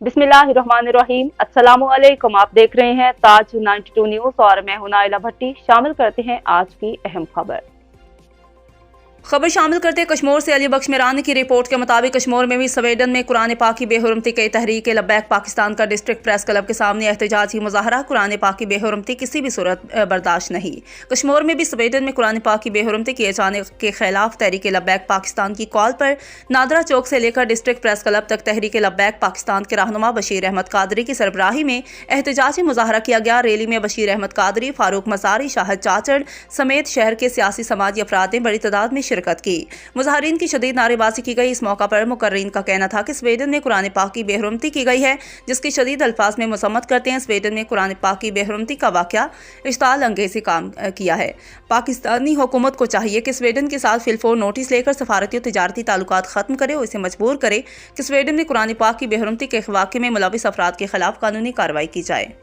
बिस्मिल्लाहिर्रहमानिर्रहीम। अस्सलामुअलैकुम। आप देख रहे हैं ताज 92 न्यूज़ और मैं हूं नाइला भट्टी। शामिल करते हैं आज की अहम खबर शामिल करते हैं कश्मीर से। अली बख्श मीरानी की रिपोर्ट के मुताबिक कश्मीर में भी स्वीडन में कुरान पाक की बेहुरमती के तहरीक लब्बैक पाकिस्तान का डिस्ट्रिक्ट प्रेस क्लब के सामने एहतजाजी मुजाहरा। कुरान पाक की बेहुरमती किसी भी सूरत बर्दाश्त नहीं। कश्मीर में भी स्वीडन में कुरान पाक की बेहुरमती किए जाने के खिलाफ तहरीक लब्बैक पाकिस्तान की कॉल पर नादरा चौक से लेकर डिस्ट्रिक्ट प्रेस क्लब तक तहरीक लब्बैक पाकिस्तान के रहनुमा बशीर अहमद कादरी की सरबराही में एहतजाजी मुजाहरा किया गया। रैली में बशीर अहमद कादरी, फारूक मसारी, शाहद चाचड़ समेत शहर के सियासी समाजी अफराद ने बड़ी तादाद में शिरकत की। मुजाहरीन की शदीद नारेबाजी की गई। इस मौका पर मुकर्रीन का कहना था कि स्वीडन में कुरान पाक की बेहुरमती की गई है, जिसकी शदीद अल्फाज में मसम्मत करते हैं। स्वीडन में कुरान पाक की बेहुरमती का वाकया इश्ताल अंगेज़ी काम किया है। पाकिस्तानी हुकूमत को चाहिए कि स्वीडन के साथ फिलफोर नोटिस लेकर सफारती और तिजारती ताल्लुकात खत्म करे और इसे मजबूर करे कि स्वीडन में कुरान पाक की बेहुरमती के वाक़े में मुलविस अफराद के खिलाफ कानूनी कार्रवाई की जाए।